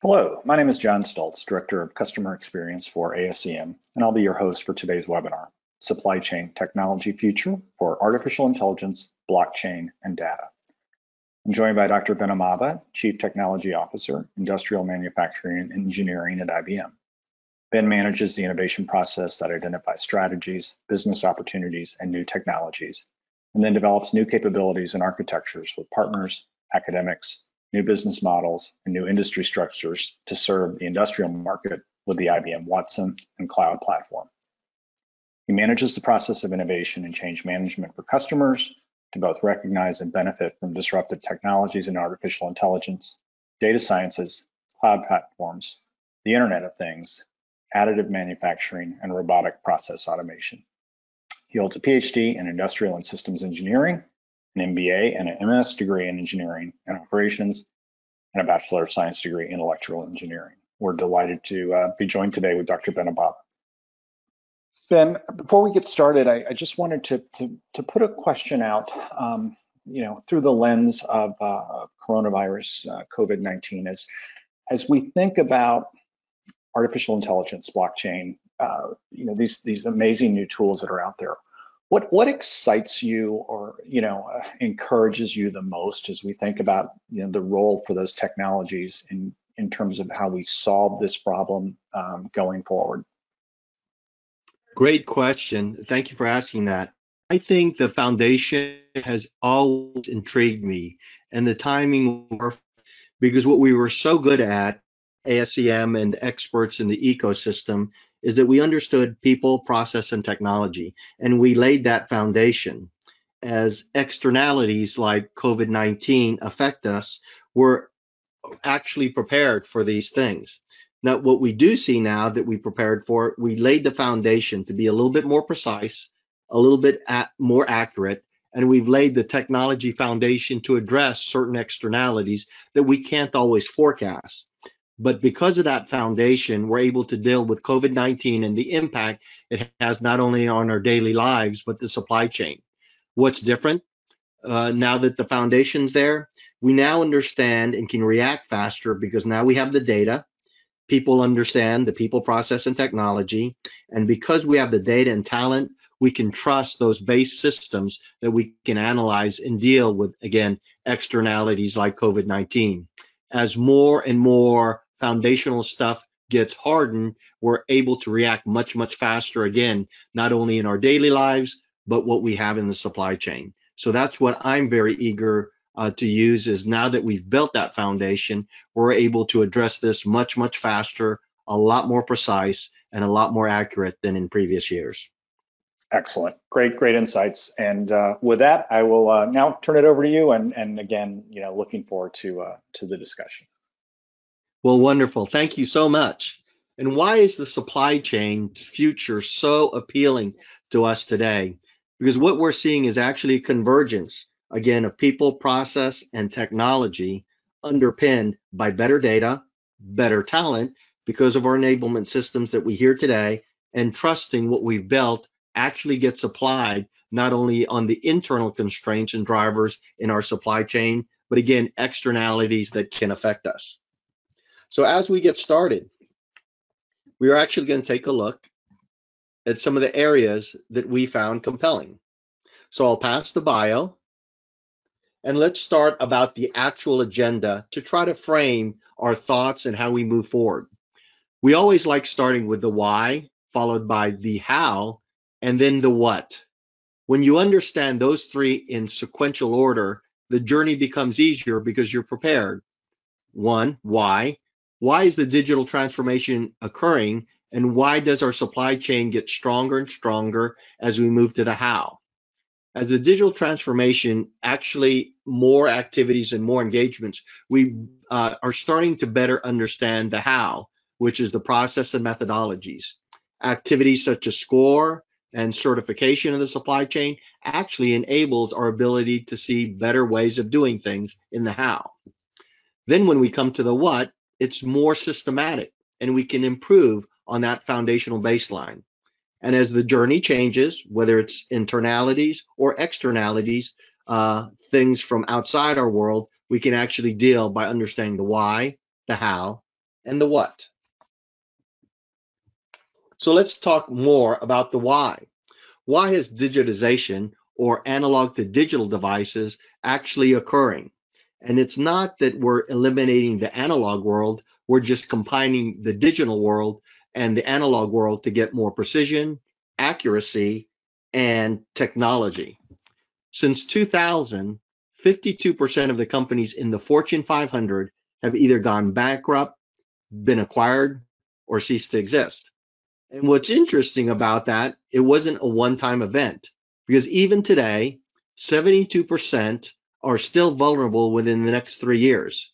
Hello, my name is John Stoltz, Director of Customer Experience for ASEM, and I'll be your host for today's webinar, Supply Chain Technology Future for Artificial Intelligence, Blockchain, and Data. I'm joined by Dr. Ben Amaba, Chief Technology Officer, Industrial Manufacturing and Engineering at IBM. Ben manages the innovation process that identifies strategies, business opportunities, and new technologies, and then develops new capabilities and architectures with partners, academics, new business models, and new industry structures to serve the industrial market with the IBM Watson and Cloud platform. He manages the process of innovation and change management for customers to both recognize and benefit from disruptive technologies in artificial intelligence, data sciences, cloud platforms, the Internet of Things, additive manufacturing, and robotic process automation. He holds a PhD in Industrial and Systems Engineering, an MBA and an MS degree in Engineering and Operations, and a Bachelor of Science degree in Electrical Engineering. We're delighted to be joined today with Dr. Ben Amaba. Ben, before we get started, I just wanted to put a question out, through the lens of coronavirus, COVID-19, as we think about artificial intelligence, blockchain, these amazing new tools that are out there. What excites you or encourages you the most as we think about the role for those technologies in terms of how we solve this problem going forward? Great question. Thank you for asking that. I think the foundation has always intrigued me, and the timing were because what we were so good at, ASEM and experts in the ecosystem, is that we understood people, process, and technology, and we laid that foundation. As externalities like COVID-19 affect us, we're actually prepared for these things. Now, what we do see now that we prepared for, we laid the foundation to be a little bit more precise, a little bit more accurate, and we've laid the technology foundation to address certain externalities that we can't always forecast. But because of that foundation, we're able to deal with COVID-19 and the impact it has not only on our daily lives, but the supply chain. What's different now that the foundation's there? We now understand and can react faster because now we have the data. People understand the people, process, and technology. And because we have the data and talent, we can trust those base systems that we can analyze and deal with, again, externalities like COVID-19. As more and more foundational stuff gets hardened, we're able to react much, much faster, again, not only in our daily lives, but what we have in the supply chain. So that's what I'm very eager to use, is now that we've built that foundation, we're able to address this much, much faster, a lot more precise, and a lot more accurate than in previous years. Excellent. Great insights. And with that, I will now turn it over to you. And again, looking forward to the discussion. Well, wonderful. Thank you so much. And why is the supply chain's future so appealing to us today? Because what we're seeing is actually a convergence, again, of people, process, and technology underpinned by better data, better talent, because of our enablement systems that we hear today, and trusting what we've built actually gets applied not only on the internal constraints and drivers in our supply chain, but again, externalities that can affect us. So as we get started, we are actually going to take a look at some of the areas that we found compelling. So I'll pass the bio, and let's start about the actual agenda to try to frame our thoughts and how we move forward. We always like starting with the why, followed by the how, and then the what. When you understand those three in sequential order, the journey becomes easier because you're prepared. One, why? Why is the digital transformation occurring, and why does our supply chain get stronger and stronger as we move to the how? As the digital transformation, actually more activities and more engagements, we are starting to better understand the how, which is the process and methodologies. Activities such as SCORE and certification of the supply chain actually enables our ability to see better ways of doing things in the how. Then when we come to the what, it's more systematic, and we can improve on that foundational baseline. And as the journey changes, whether it's internalities or externalities, things from outside our world, we can actually deal by understanding the why, the how, and the what. So let's talk more about the why. Why is digitization or analog to digital devices actually occurring? And it's not that we're eliminating the analog world, we're just combining the digital world and the analog world to get more precision, accuracy, and technology. Since 2000, 52% of the companies in the Fortune 500 have either gone bankrupt, been acquired, or ceased to exist. And what's interesting about that, it wasn't a one-time event because even today, 72% are still vulnerable within the next 3 years.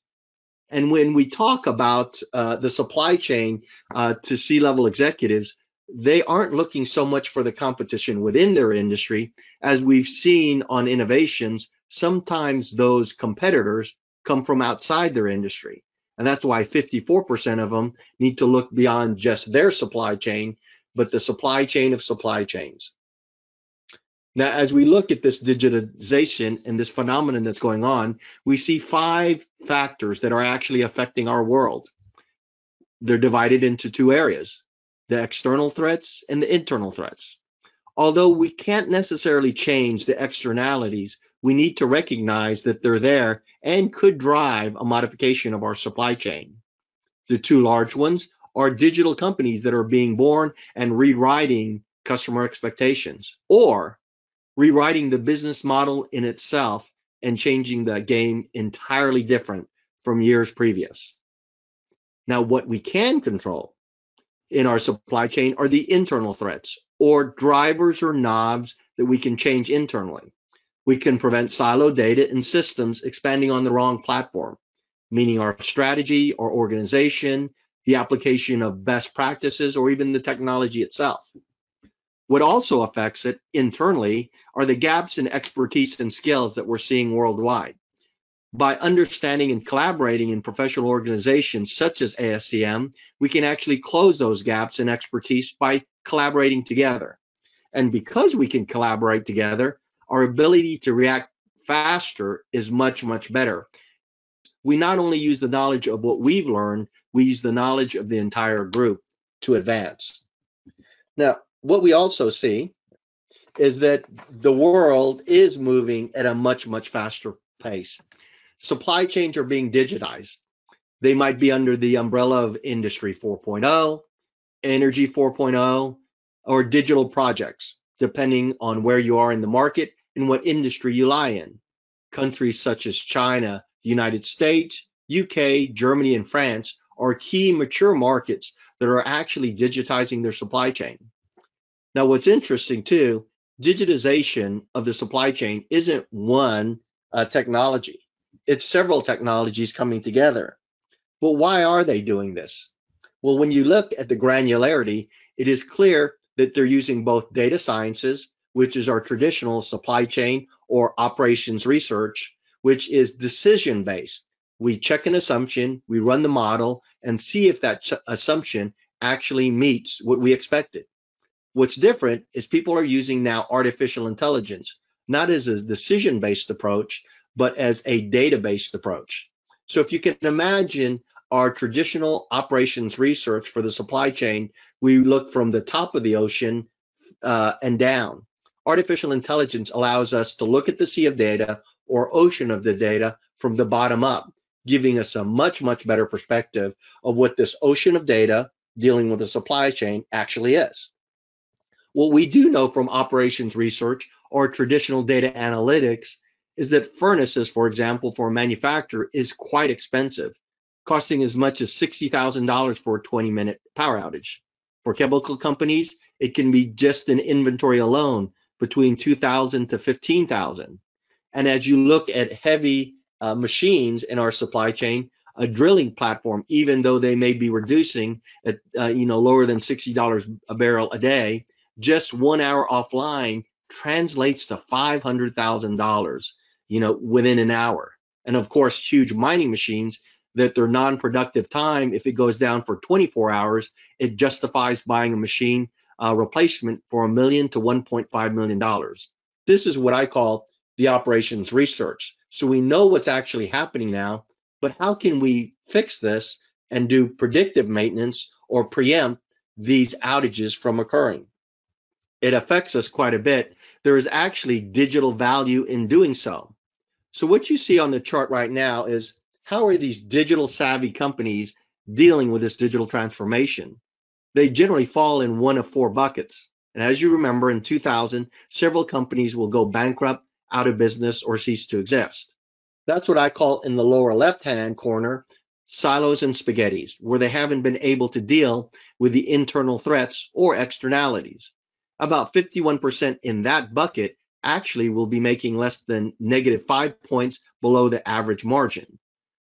And when we talk about the supply chain to C-level executives, they aren't looking so much for the competition within their industry. As we've seen on innovations, sometimes those competitors come from outside their industry. And that's why 54% of them need to look beyond just their supply chain, but the supply chain of supply chains. Now, as we look at this digitization and this phenomenon that's going on, we see 5 factors that are actually affecting our world. They're divided into 2 areas, the external threats and the internal threats. Although we can't necessarily change the externalities, we need to recognize that they're there and could drive a modification of our supply chain. The 2 large ones are digital companies that are being born and rewriting customer expectations, or rewriting the business model in itself and changing the game entirely different from years previous. Now, what we can control in our supply chain are the internal threats, or drivers or knobs that we can change internally. We can prevent siloed data and systems expanding on the wrong platform, meaning our strategy, our organization, the application of best practices, or even the technology itself. What also affects it internally are the gaps in expertise and skills that we're seeing worldwide. By understanding and collaborating in professional organizations such as ASCM, we can actually close those gaps in expertise by collaborating together. And because we can collaborate together, our ability to react faster is much, much better. We not only use the knowledge of what we've learned, we use the knowledge of the entire group to advance. Now, what we also see is that the world is moving at a much, much faster pace. Supply chains are being digitized. They might be under the umbrella of Industry 4.0, Energy 4.0, or digital projects, depending on where you are in the market and what industry you lie in. Countries such as China, the United States, UK, Germany, and France are key mature markets that are actually digitizing their supply chain. Now, what's interesting too, digitization of the supply chain isn't one technology. It's several technologies coming together. But why are they doing this? Well, when you look at the granularity, it is clear that they're using both data sciences, which is our traditional supply chain or operations research, which is decision-based. We check an assumption, we run the model, and see if that assumption actually meets what we expected. What's different is people are using now artificial intelligence, not as a decision-based approach, but as a data-based approach. So if you can imagine our traditional operations research for the supply chain, we look from the top of the ocean and down. Artificial intelligence allows us to look at the sea of data or ocean of the data from the bottom up, giving us a much, much better perspective of what this ocean of data dealing with the supply chain actually is. What we do know from operations research or traditional data analytics is that furnaces, for example, for a manufacturer is quite expensive, costing as much as $60,000 for a 20-minute power outage. For chemical companies, it can be just in inventory alone between $2,000 to $15,000. And as you look at heavy machines in our supply chain, a drilling platform, even though they may be reducing at lower than $60 a barrel a day, just 1 hour offline translates to $500,000, within an hour. And of course, huge mining machines, that their non-productive time, if it goes down for 24 hours, it justifies buying a machine replacement for $1 million to $1.5 million. This is what I call the operations research. So we know what's actually happening now, but how can we fix this and do predictive maintenance or preempt these outages from occurring. It affects us quite a bit. There is actually digital value in doing so. So what you see on the chart right now is how are these digital savvy companies dealing with this digital transformation? They generally fall in one of four buckets. And as you remember, in 2000, several companies will go bankrupt, out of business, or cease to exist. That's what I call, in the lower left-hand corner, silos and spaghettis, where they haven't been able to deal with the internal threats or externalities. About 51% in that bucket actually will be making less than -5 points below the average margin.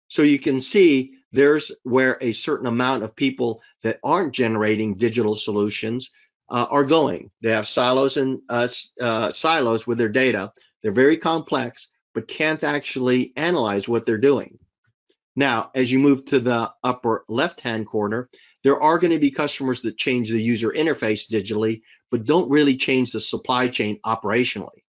So you can see there's where a certain amount of people that aren't generating digital solutions are going. They have silos and silos with their data. They're very complex, but can't actually analyze what they're doing. Now, as you move to the upper left-hand corner, there are going to be customers that change the user interface digitally, but don't really change the supply chain operationally.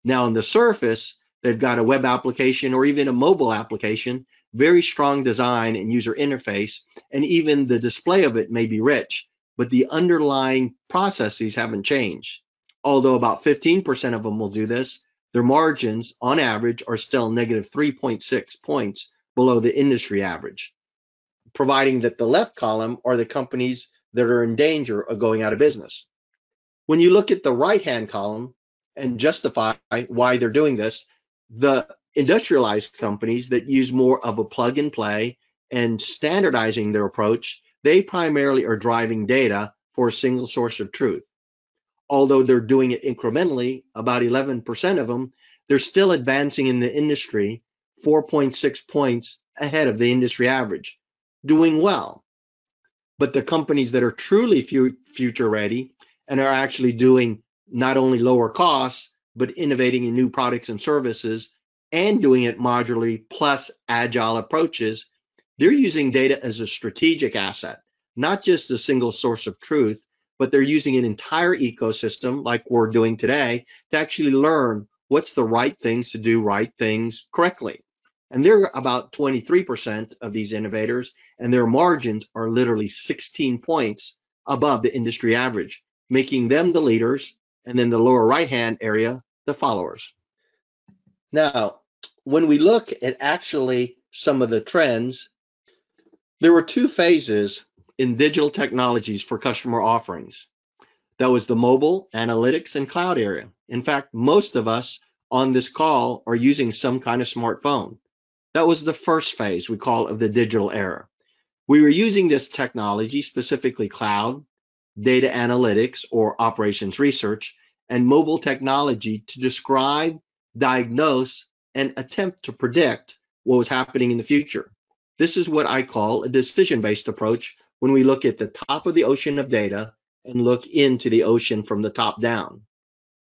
Now, on the surface, they've got a web application or even a mobile application, very strong design and user interface, and even the display of it may be rich, but the underlying processes haven't changed. Although about 15% of them will do this, their margins on average are still -3.6 points below the industry average, providing that the left column are the companies that are in danger of going out of business. When you look at the right-hand column and justify why they're doing this, the industrialized companies that use more of a plug and play and standardizing their approach, they primarily are driving data for a single source of truth. Although they're doing it incrementally, about 11% of them, they're still advancing in the industry 4.6 points ahead of the industry average, doing well. But the companies that are truly future ready and are actually doing not only lower costs, but innovating in new products and services and doing it modularly plus agile approaches, they're using data as a strategic asset, not just a single source of truth, but they're using an entire ecosystem like we're doing today to actually learn what's the right things to do right things correctly. And they're about 23% of these innovators, and their margins are literally 16 points above the industry average, making them the leaders, and then the lower right-hand area, the followers. Now, when we look at actually some of the trends, there were two phases in digital technologies for customer offerings. That was the mobile, analytics, and cloud area. In fact, most of us on this call are using some kind of smartphone. That was the first phase we call of the digital era. We were using this technology, specifically cloud, data analytics or operations research, and mobile technology to describe, diagnose, and attempt to predict what was happening in the future. This is what I call a decision-based approach when we look at the top of the ocean of data and look into the ocean from the top down.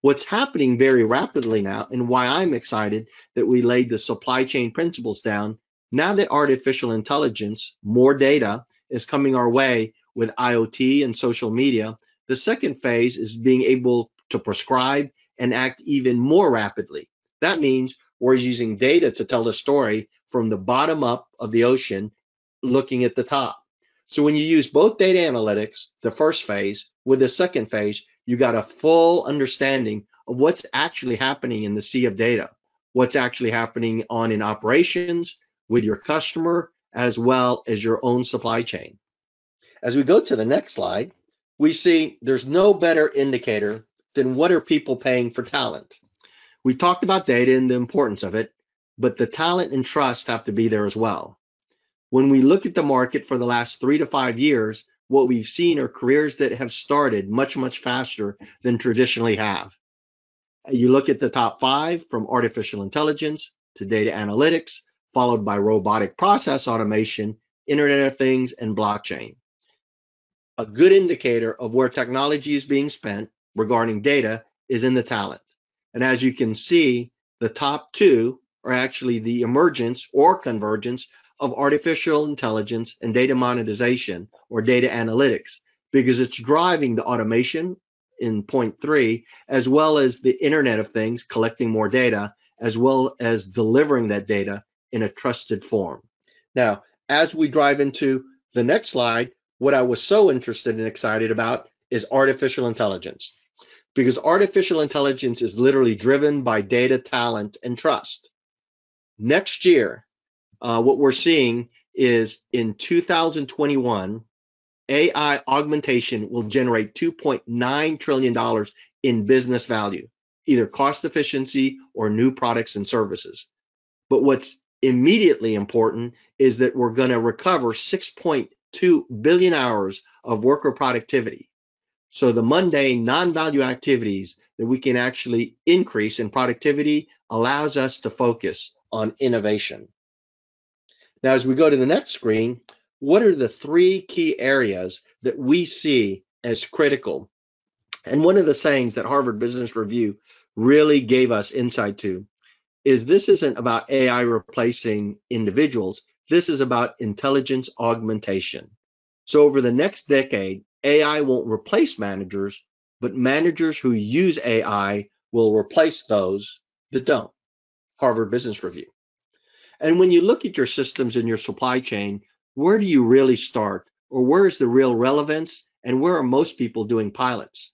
What's happening very rapidly now, and why I'm excited that we laid the supply chain principles down, now that artificial intelligence, more data is coming our way with IoT and social media, the second phase is being able to prescribe and act even more rapidly. That means we're using data to tell the story from the bottom up of the ocean, looking at the top. So when you use both data analytics, the first phase, with the second phase, you got a full understanding of what's actually happening in the sea of data, what's actually happening in operations with your customer, as well as your own supply chain. As we go to the next slide, we see there's no better indicator than what are people paying for talent. We talked about data and the importance of it, but the talent and trust have to be there as well. When we look at the market for the last 3 to 5 years, what we've seen are careers that have started much, much faster than traditionally have. You look at the top 5 from artificial intelligence to data analytics, followed by robotic process automation, Internet of Things, and blockchain. A good indicator of where technology is being spent regarding data is in the talent. And as you can see, the top 2 are actually the emergence or convergence of artificial intelligence and data monetization or data analytics, because it's driving the automation in point 3, as well as the Internet of Things, collecting more data, as well as delivering that data in a trusted form. Now, as we drive into The next slide, what I was so interested and excited about is artificial intelligence, because artificial intelligence is literally driven by data, talent, and trust. Next year, what we're seeing is in 2021, AI augmentation will generate $2.9 trillion in business value, either cost efficiency or new products and services. But what's immediately important is that we're going to recover 6.2 billion hours of worker productivity. So the mundane, non-value activities that we can actually increase in productivity allows us to focus on innovation. Now, as we go to the next screen, what are the three key areas that we see as critical? And one of the sayings that Harvard Business Review really gave us insight to is this isn't about AI replacing individuals. This is about intelligence augmentation. So over the next decade, AI won't replace managers, but managers who use AI will replace those that don't. Harvard Business Review. And when you look at your systems in your supply chain, where do you really start? Or where is the real relevance? And where are most people doing pilots?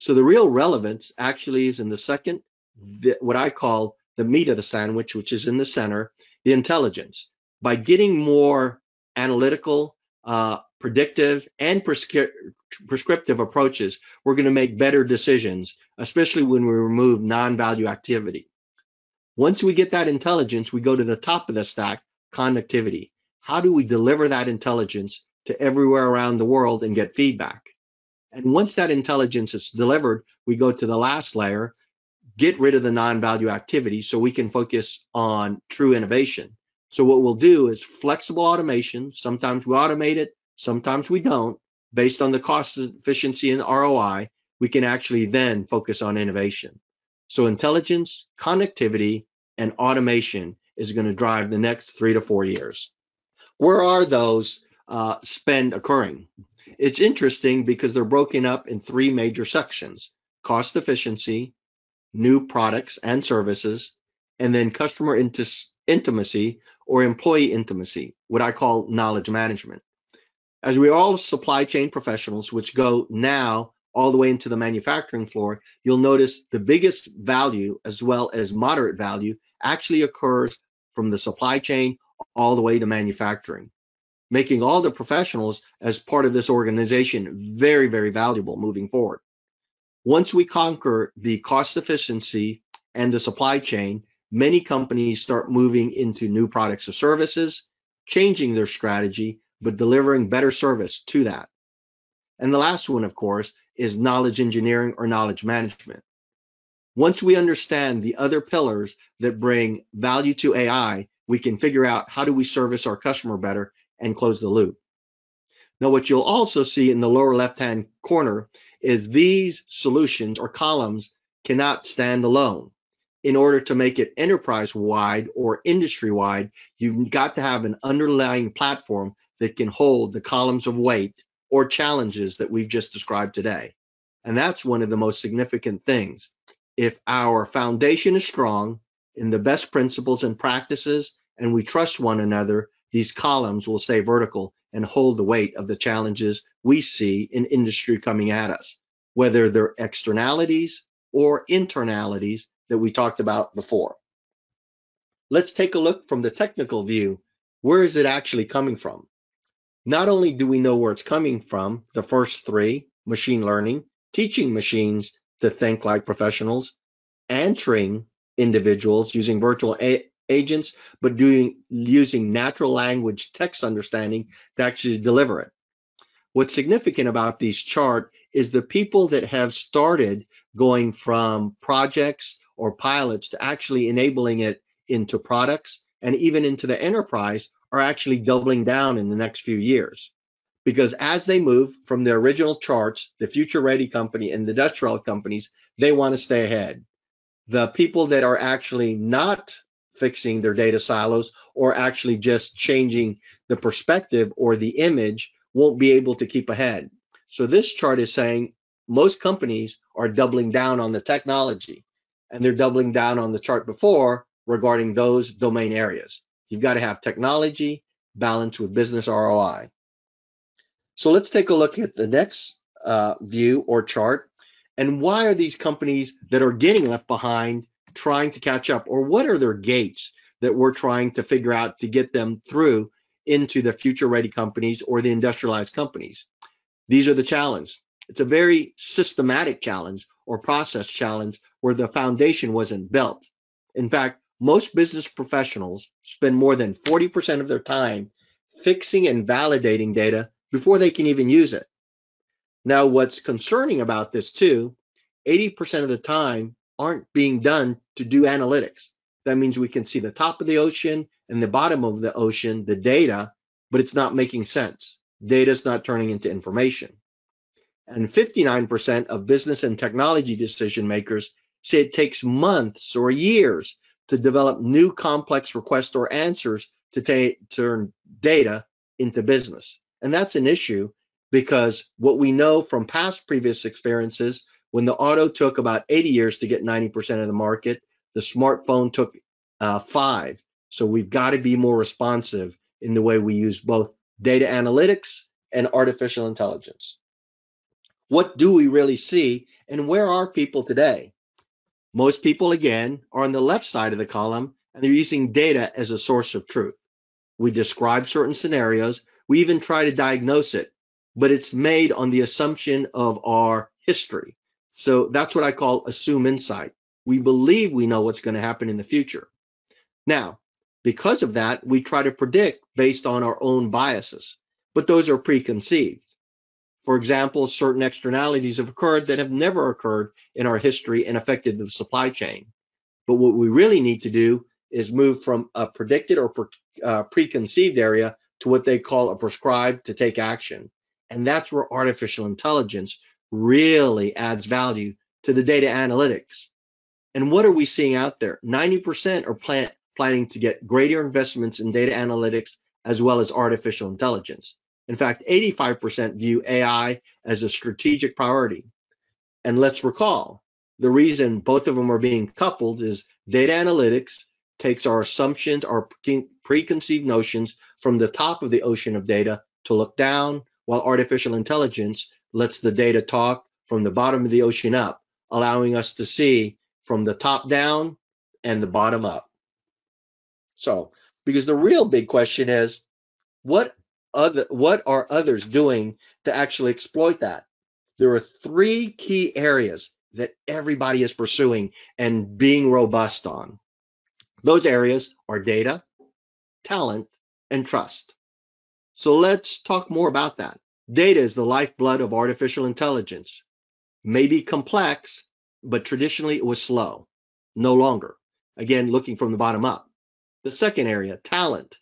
So the real relevance actually is in the second, what I call the meat of the sandwich, which is in the center, the intelligence. By getting more analytical, predictive, and prescriptive approaches, we're going to make better decisions, especially when we remove non-value activity. Once we get that intelligence, we go to the top of the stack, connectivity. How do we deliver that intelligence to everywhere around the world and get feedback? And once that intelligence is delivered, we go to the last layer, get rid of the non-value activity so we can focus on true innovation. So what we'll do is flexible automation. Sometimes we automate it, sometimes we don't. Based on the cost efficiency and ROI, we can actually then focus on innovation. So intelligence, connectivity, and automation is going to drive the next 3 to 4 years. Where are those spend occurring? It's interesting because they're broken up in 3 major sections: cost efficiency, new products and services, and then customer intimacy or employee intimacy, what I call knowledge management. As we are all supply chain professionals, which go now all the way into the manufacturing floor, you'll notice the biggest value as well as moderate value actually occurs from the supply chain all the way to manufacturing, making all the professionals as part of this organization very, very valuable moving forward. Once we conquer the cost efficiency and the supply chain, many companies start moving into new products or services, changing their strategy, but delivering better service to that. And the last one, of course, is knowledge engineering or knowledge management. Once we understand the other pillars that bring value to AI, we can figure out how do we service our customer better and close the loop. Now, what you'll also see in the lower left-hand corner is these solutions or columns cannot stand alone. In order to make it enterprise-wide or industry-wide, you've got to have an underlying platform that can hold the columns of weight or challenges that we've just described today. And that's one of the most significant things. If our foundation is strong in the best principles and practices, and we trust one another, these columns will stay vertical and hold the weight of the challenges we see in industry coming at us, whether they're externalities or internalities that we talked about before. Let's take a look from the technical view. Where is it actually coming from? Not only do we know where it's coming from, the first 3, machine learning, teaching machines to think like professionals, answering individuals using virtual agents, but using natural language text understanding to actually deliver it. What's significant about these charts is the people that have started going from projects or pilots to actually enabling it into products and even into the enterprise are actually doubling down in the next few years. Because as they move from the original charts, the future ready company and the industrial companies, they want to stay ahead. The people that are actually not fixing their data silos or actually just changing the perspective or the image won't be able to keep ahead. So this chart is saying most companies are doubling down on the technology, and they're doubling down on the chart before regarding those domain areas. You've got to have technology balanced with business ROI. So let's take a look at the next view or chart. And why are these companies that are getting left behind trying to catch up? Or what are their gates that we're trying to figure out to get them through into the future ready companies or the industrialized companies? These are the challenge. It's a very systematic challenge or process challenge where the foundation wasn't built. In fact, most business professionals spend more than 40% of their time fixing and validating data before they can even use it. Now, what's concerning about this too, 80% of the time aren't being done to do analytics. That means we can see the top of the ocean and the bottom of the ocean, the data, but it's not making sense. Data is not turning into information. And 59% of business and technology decision makers say it takes months or years to develop new complex requests or answers to turn data into business. And that's an issue because what we know from past previous experiences, when the auto took about 80 years to get 90% of the market, the smartphone took 5. So we've got to be more responsive in the way we use both data analytics and artificial intelligence. What do we really see, and where are people today? Most people, again, are on the left side of the column, and they're using data as a source of truth. We describe certain scenarios, we even try to diagnose it, but it's made on the assumption of our history. So that's what I call assume insight. We believe we know what's going to happen in the future. Now, because of that, we try to predict based on our own biases, but those are preconceived. For example, certain externalities have occurred that have never occurred in our history and affected the supply chain. But what we really need to do is move from a predicted or preconceived area to what they call a prescribed to take action. And that's where artificial intelligence really adds value to the data analytics. And what are we seeing out there? 90% are planning to get greater investments in data analytics as well as artificial intelligence. In fact, 85% view AI as a strategic priority. And let's recall, the reason both of them are being coupled is data analytics takes our assumptions, our preconceived notions from the top of the ocean of data to look down, while artificial intelligence lets the data talk from the bottom of the ocean up, allowing us to see from the top down and the bottom up. So, because the real big question is, what are others doing to actually exploit that? There are 3 key areas that everybody is pursuing and being robust on. Those areas are data, talent, and trust. So let's talk more about that. Data is the lifeblood of artificial intelligence. Maybe complex, but traditionally it was slow. No longer. Again, looking from the bottom up. The second area, talent.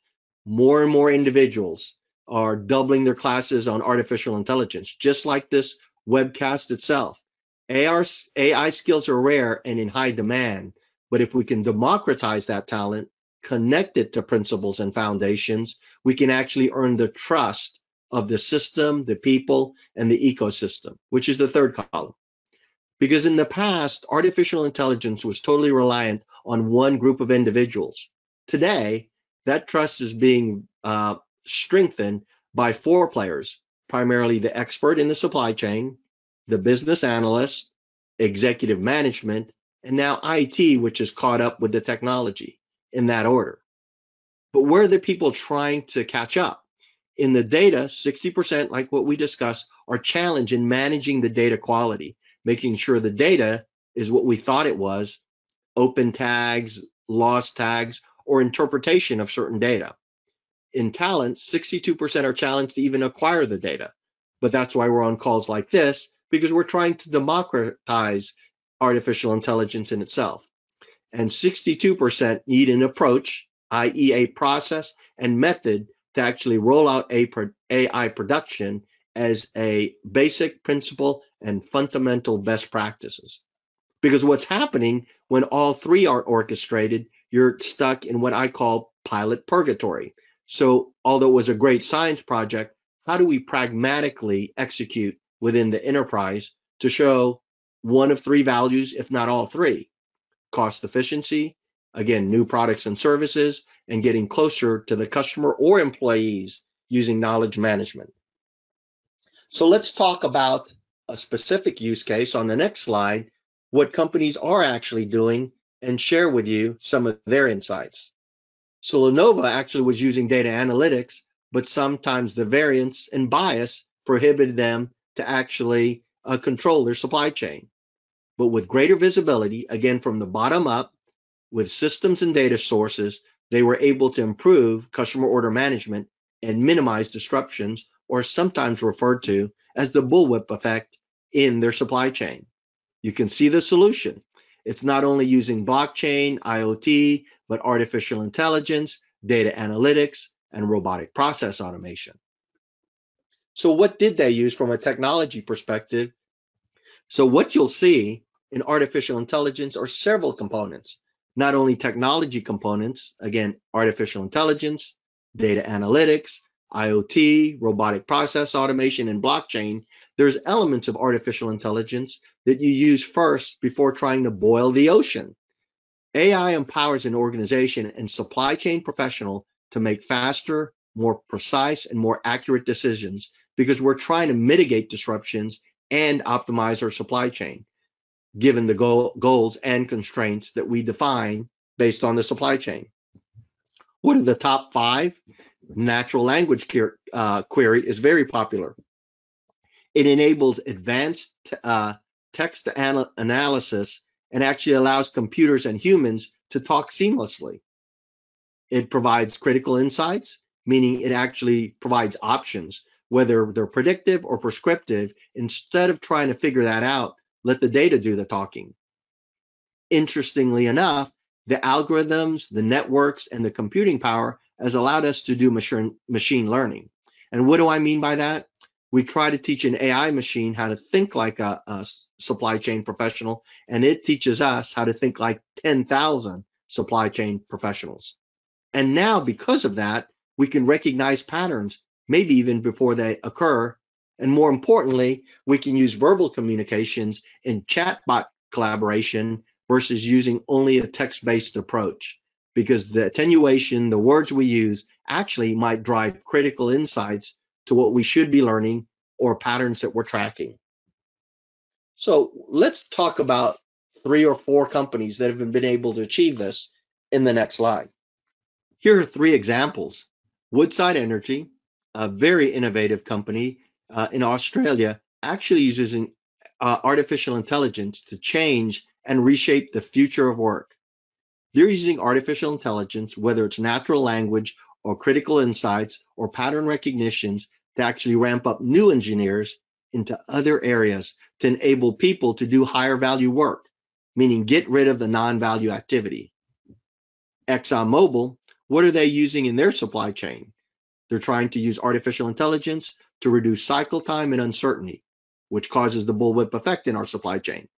More and more individuals are doubling their classes on artificial intelligence, just like this webcast itself. AI skills are rare and in high demand, but if we can democratize that talent, connect it to principles and foundations, we can actually earn the trust of the system, the people, and the ecosystem, which is the third column. Because in the past, artificial intelligence was totally reliant on one group of individuals. Today, that trust is being strengthened by 4 players, primarily the expert in the supply chain, the business analyst, executive management, and now IT, which is caught up with the technology in that order. But where are the people trying to catch up? In the data, 60%, like what we discussed, are challenged in managing the data quality, making sure the data is what we thought it was, open tags, lost tags, or interpretation of certain data. In talent, 62% are challenged to even acquire the data. But that's why we're on calls like this, because we're trying to democratize artificial intelligence in itself. And 62% need an approach, i.e. a process and method to actually roll out AI production as a basic principle and fundamental best practices. Because what's happening when all 3 are orchestrated, you're stuck in what I call pilot purgatory. So although it was a great science project, how do we pragmatically execute within the enterprise to show one of 3 values, if not all 3? Cost efficiency, again, new products and services, and getting closer to the customer or employees using knowledge management. So let's talk about a specific use case on the next slide, what companies are actually doing, and share with you some of their insights. So Lenovo actually was using data analytics, but sometimes the variance and bias prohibited them to actually control their supply chain. But with greater visibility, again from the bottom up, with systems and data sources, they were able to improve customer order management and minimize disruptions, or sometimes referred to as the bullwhip effect in their supply chain. You can see the solution. It's not only using blockchain, IoT, but artificial intelligence, data analytics, and robotic process automation. So what did they use from a technology perspective? So what you'll see in artificial intelligence are several components, not only technology components, again, artificial intelligence, data analytics, IoT, robotic process automation, and blockchain. There's elements of artificial intelligence that you use first before trying to boil the ocean. AI empowers an organization and supply chain professional to make faster, more precise, and more accurate decisions because we're trying to mitigate disruptions and optimize our supply chain, given the goals and constraints that we define based on the supply chain. What are the top 5? Natural language query is very popular. It enables advanced text analysis and actually allows computers and humans to talk seamlessly. It provides critical insights, meaning it actually provides options, whether they're predictive or prescriptive. Instead of trying to figure that out, let the data do the talking. Interestingly enough, the algorithms, the networks, and the computing power has allowed us to do machine learning. And what do I mean by that? We try to teach an AI machine how to think like a supply chain professional, and it teaches us how to think like 10,000 supply chain professionals. And now, because of that, we can recognize patterns, maybe even before they occur. And more importantly, we can use verbal communications in chatbot collaboration versus using only a text-based approach, because the attenuation, the words we use, actually might drive critical insights to what we should be learning or patterns that we're tracking. So let's talk about 3 or 4 companies that have been able to achieve this in the next slide. Here are 3 examples. Woodside Energy, a very innovative company in Australia, actually uses artificial intelligence to change and reshape the future of work. They're using artificial intelligence, whether it's natural language or critical insights or pattern recognitions, to actually ramp up new engineers into other areas to enable people to do higher value work, meaning get rid of the non-value activity. Exxon Mobil, what are they using in their supply chain? They're trying to use artificial intelligence to reduce cycle time and uncertainty, which causes the bullwhip effect in our supply chain,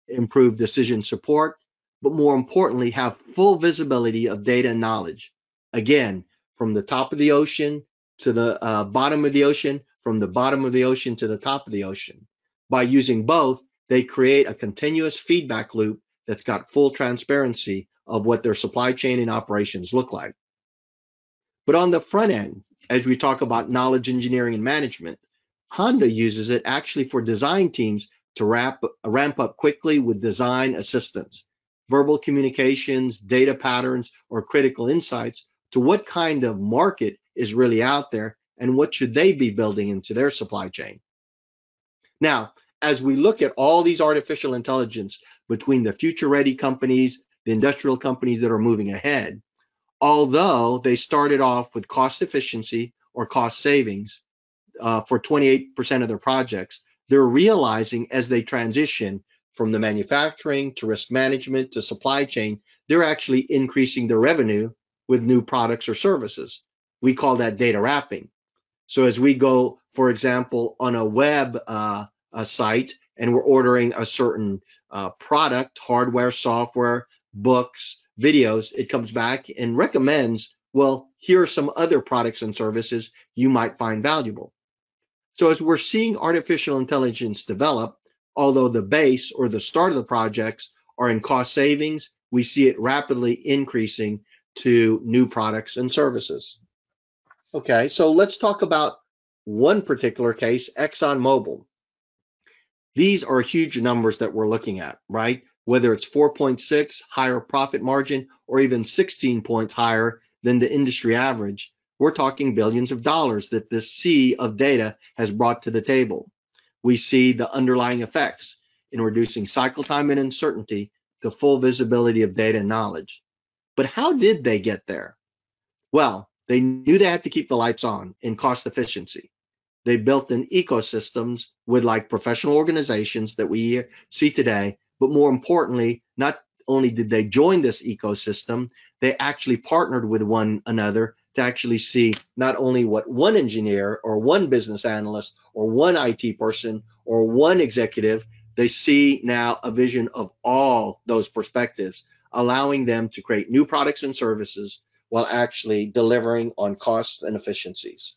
improve decision support, but more importantly, have full visibility of data and knowledge. Again, from the top of the ocean to the bottom of the ocean, from the bottom of the ocean to the top of the ocean. By using both, they create a continuous feedback loop that's got full transparency of what their supply chain and operations look like. But on the front end, as we talk about knowledge engineering and management, Honda uses it actually for design teams to ramp up quickly with design assistance, verbal communications, data patterns, or critical insights to what kind of market is really out there and what should they be building into their supply chain. Now, as we look at all these artificial intelligence between the future-ready companies, the industrial companies that are moving ahead, although they started off with cost efficiency or cost savings for 28% of their projects, they're realizing as they transition from the manufacturing to risk management to supply chain, they're actually increasing their revenue with new products or services. We call that data wrapping. So as we go, for example, on a web site and we're ordering a certain product, hardware, software, books, videos, it comes back and recommends, well, here are some other products and services you might find valuable. So as we're seeing artificial intelligence develop, although the base or the start of the projects are in cost savings, we see it rapidly increasing to new products and services. Okay, so let's talk about one particular case, Exxon Mobil. These are huge numbers that we're looking at, right? Whether it's 4.6 higher profit margin or even 16 points higher than the industry average, we're talking billions of dollars that this sea of data has brought to the table. We see the underlying effects in reducing cycle time and uncertainty to full visibility of data and knowledge. But how did they get there? Well, they knew they had to keep the lights on in cost efficiency. They built in ecosystems with like professional organizations that we see today, but more importantly, not only did they join this ecosystem, they actually partnered with one another to actually see not only what one engineer or one business analyst or one IT person or one executive, they see now a vision of all those perspectives, allowing them to create new products and services while actually delivering on costs and efficiencies.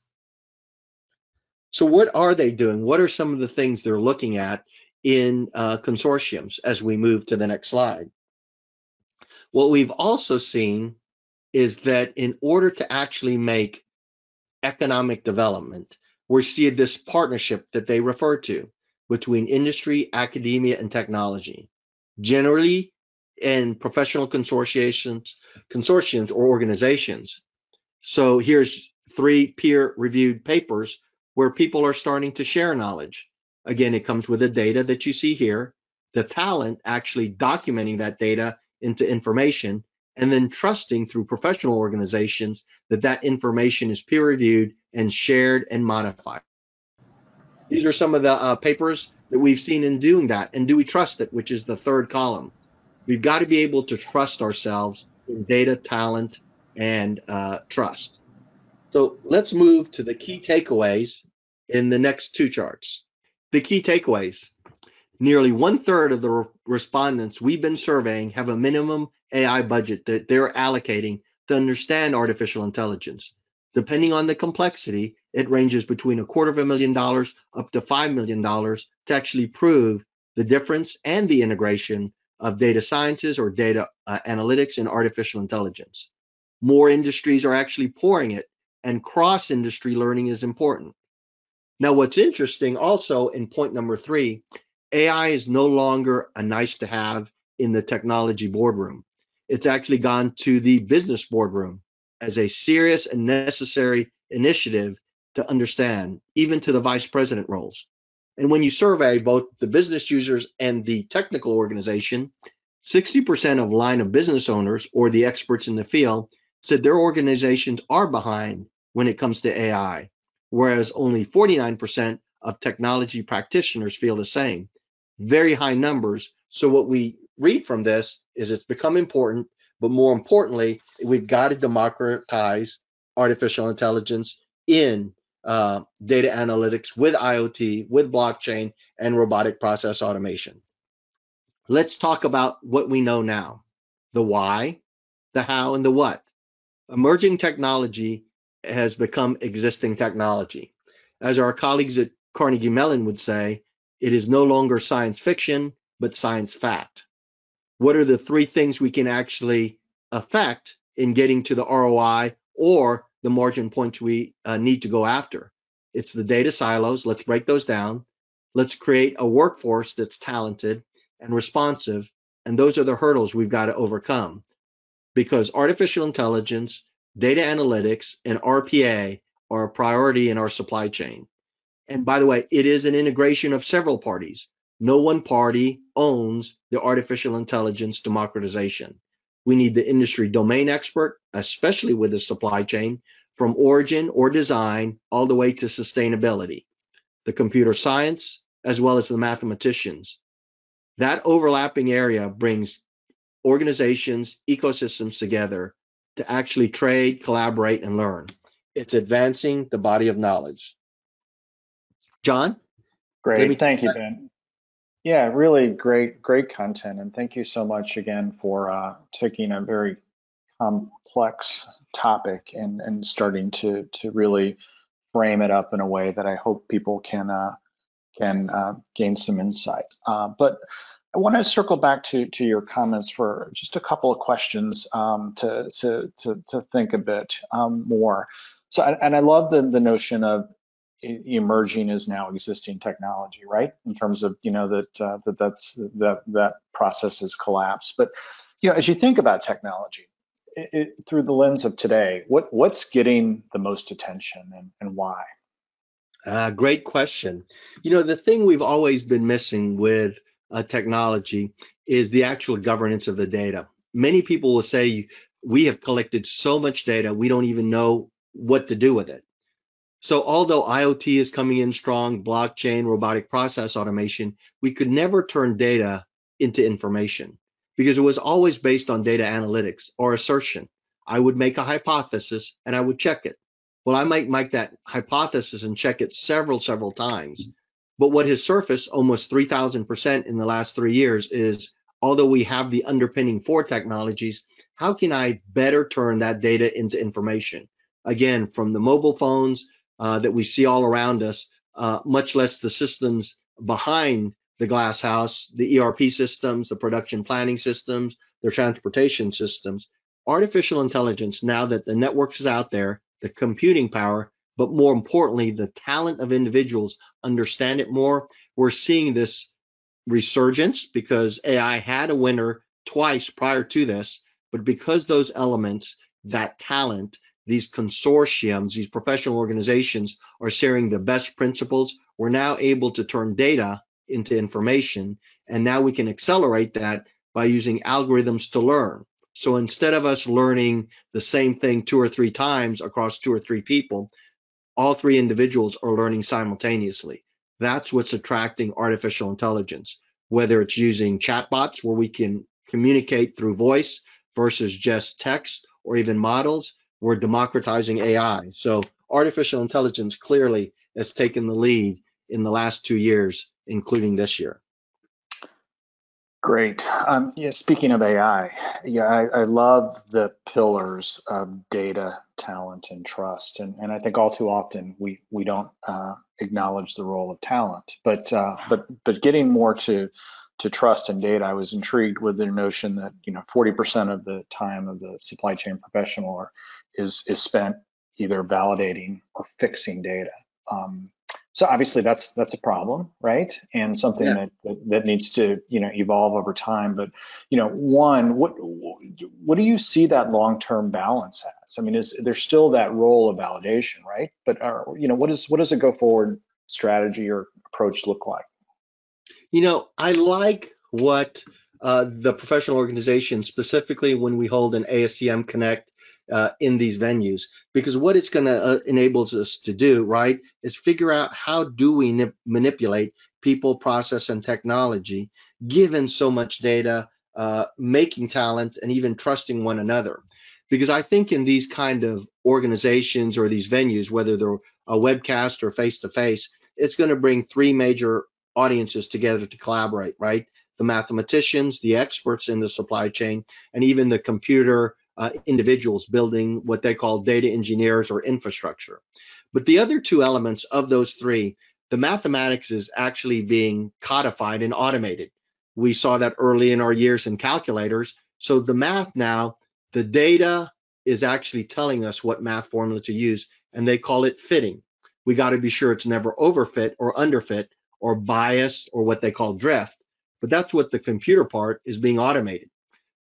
So what are they doing? What are some of the things they're looking at in consortiums as we move to the next slide? What we've also seen is that in order to actually make economic development, we're seeing this partnership that they refer to between industry, academia, and technology. Generally, in professional consortiums or organizations. So here's 3 peer-reviewed papers where people are starting to share knowledge. Again, it comes with the data that you see here, the talent actually documenting that data into information, and then trusting through professional organizations that that information is peer-reviewed and shared and modified. These are some of the papers that we've seen in doing that. And do we trust it, which is the third column? We've got to be able to trust ourselves in data, talent, and trust. So let's move to the key takeaways in the next 2 charts. The key takeaways. Nearly 1/3 of the respondents we've been surveying have a minimum AI budget that they're allocating to understand artificial intelligence. Depending on the complexity, it ranges between $250,000 up to $5 million to actually prove the difference and the integration of data sciences or data analytics and artificial intelligence. More industries are actually pouring it, and cross-industry learning is important. Now, what's interesting also in point number 3, AI is no longer a nice to have in the technology boardroom. It's actually gone to the business boardroom as a serious and necessary initiative to understand, even to the vice president roles. And when you survey both the business users and the technical organization, 60% of line of business owners or the experts in the field said their organizations are behind when it comes to AI, whereas only 49% of technology practitioners feel the same. Very high numbers. So what we read from this is it's become important, but more importantly, we've got to democratize artificial intelligence in data analytics with IoT, with blockchain, and robotic process automation. Let's talk about what we know now, the why, the how, and the what. Emerging technology has become existing technology. As our colleagues at Carnegie Mellon would say, it is no longer science fiction, but science fact. What are the 3 things we can actually affect in getting to the ROI or the margin points we need to go after? It's the data silos. Let's break those down. Let's create a workforce that's talented and responsive. And those are the hurdles we've got to overcome, because artificial intelligence, data analytics, and RPA are a priority in our supply chain. And by the way, it is an integration of several parties. No one party owns the artificial intelligence democratization. We need the industry domain expert, especially with the supply chain, from origin or design all the way to sustainability, the computer science, as well as the mathematicians. That overlapping area brings organizations, ecosystems together to actually trade, collaborate, and learn. It's advancing the body of knowledge. John? Great, thank you, Ben. Yeah, really great content, and thank you so much again for taking a very complex topic and starting to really frame it up in a way that I hope people can gain some insight. But I want to circle back to your comments for just a couple of questions to think a bit more. So, and I love the notion of emerging as now existing technology, right? In terms of, that process has collapsed. But, as you think about technology, through the lens of today, what's getting the most attention and why? Great question. The thing we've always been missing with technology is the actual governance of the data. Many people will say we have collected so much data, we don't even know what to do with it. So although IoT is coming in strong, blockchain, robotic process automation, we could never turn data into information because it was always based on data analytics or assertion. I would make a hypothesis and I would check it. Well, I might make that hypothesis and check it several times. But what has surfaced almost 3,000% in the last 3 years is, although we have the underpinning for technologies, how can I better turn that data into information? Again, from the mobile phones that we see all around us, much less the systems behind the glass house, the ERP systems, the production planning systems, the transportation systems. Artificial intelligence, now that the networks is out there, the computing power, but more importantly, the talent of individuals understand it more. We're seeing this resurgence because AI had a winner twice prior to this, but because those elements, that talent, these consortiums, these professional organizations are sharing the best principles, we're now able to turn data into information. And now we can accelerate that by using algorithms to learn. So instead of us learning the same thing 2 or 3 times across 2 or 3 people, all 3 individuals are learning simultaneously. That's what's attracting artificial intelligence, whether it's using chatbots where we can communicate through voice versus just text or even models. We're democratizing AI. So artificial intelligence clearly has taken the lead in the last 2 years, including this year. Great. Speaking of AI, I love the pillars of data, talent, and trust. And I think all too often we don't acknowledge the role of talent. But getting more to trust and data, I was intrigued with the notion that 40% of the time of the supply chain professional is spent either validating or fixing data. So obviously that's a problem, right? And something that needs to evolve over time. But one, what do you see that long-term balance as? I mean, is there still that role of validation, right? But what does a go-forward strategy or approach look like? I like what the professional organization, specifically when we hold an ASCM Connect in these venues, because what it's going to enables us to do, right, is figure out how do we manipulate people, process, and technology, given so much data, making talent, and even trusting one another. Because I think in these kind of organizations or these venues, whether they're a webcast or face-to-face, it's going to bring 3 major audiences together to collaborate, right? The mathematicians, the experts in the supply chain, and even the computer individuals building what they call data engineers or infrastructure. But the other 2 elements of those 3, the mathematics is actually being codified and automated. We saw that early in our years in calculators. So the math now, the data is actually telling us what math formula to use, and they call it fitting. We got to be sure it's never overfit or underfit or biased or what they call drift. But that's what the computer part is being automated.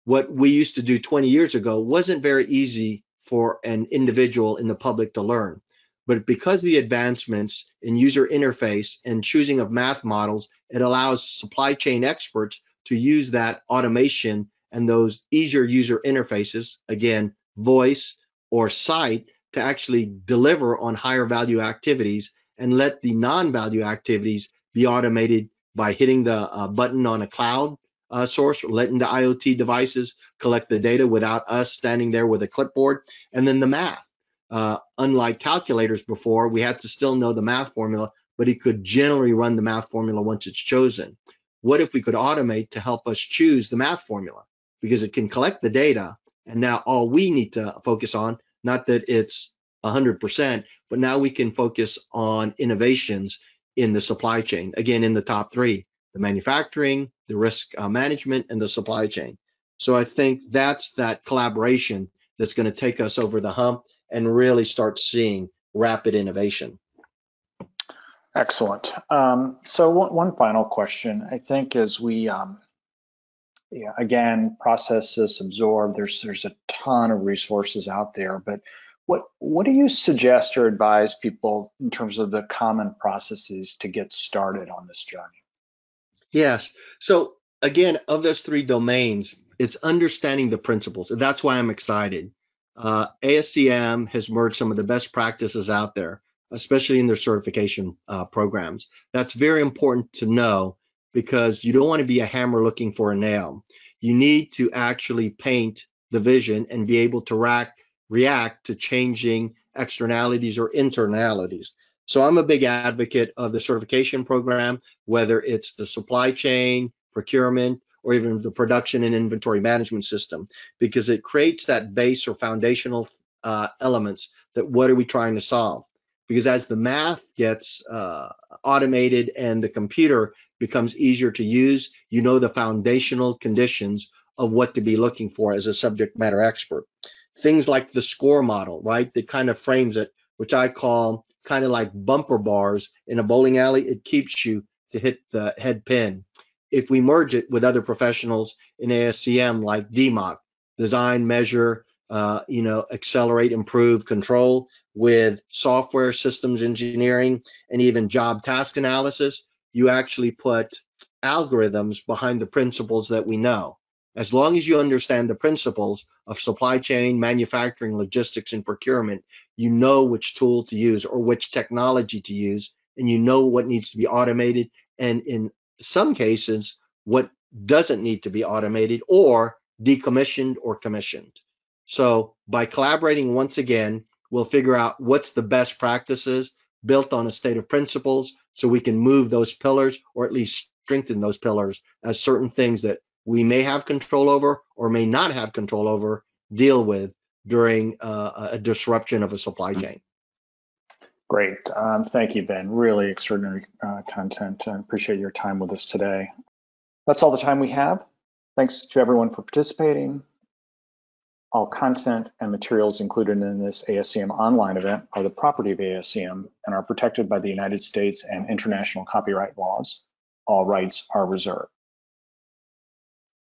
What we used to do 20 years ago wasn't very easy for an individual in the public to learn. But because of the advancements in user interface and choosing of math models, it allows supply chain experts to use that automation and those easier user interfaces, again, voice or sight, to actually deliver on higher value activities and let the non-value activities be automated by hitting the button on a cloud source, letting the IoT devices collect the data without us standing there with a clipboard. And then the math. Unlike calculators before, we had to still know the math formula, but it could generally run the math formula once it's chosen. What if we could automate to help us choose the math formula? Because it can collect the data, and now all we need to focus on, not that it's 100%, but now we can focus on innovations in the supply chain, again, in the top 3, the manufacturing, the risk management, and the supply chain. So I think that's that collaboration that's going to take us over the hump and really start seeing rapid innovation. Excellent. So one final question, I think, as we, yeah, again, process this, absorb, there's a ton of resources out there, but what do you suggest or advise people in terms of the common processes to get started on this journey? Yes. So again, of those three domains, it's understanding the principles, and that's why I'm excited. ASCM has merged some of the best practices out there, especially in their certification programs. That's very important to know because you don't want to be a hammer looking for a nail. You need to actually paint the vision and be able to react to changing externalities or internalities. So I'm a big advocate of the certification program, whether it's the supply chain, procurement, or even the production and inventory management system, because it creates that base or foundational elements that what are we trying to solve? Because as the math gets automated and the computer becomes easier to use, you know the foundational conditions of what to be looking for as a subject matter expert. Things like the score model, right? That kind of frames it, which I call kind of like bumper bars in a bowling alley. It keeps you to hit the head pin. If we merge it with other professionals in ASCM like DMOC, design, measure, accelerate, improve, control, with software systems engineering and even job task analysis, you actually put algorithms behind the principles that we know. As long as you understand the principles of supply chain, manufacturing, logistics, and procurement, you know which tool to use or which technology to use, and you know what needs to be automated, and in some cases, what doesn't need to be automated or decommissioned or commissioned. So by collaborating once again, we'll figure out what's the best practices built on a state of principles so we can move those pillars or at least strengthen those pillars as certain things that we may have control over or may not have control over deal with during a disruption of a supply chain. Great. Thank you, Ben. Really extraordinary content. I appreciate your time with us today. That's all the time we have. Thanks to everyone for participating. All content and materials included in this ASCM online event are the property of ASCM and are protected by the United States and international copyright laws. All rights are reserved.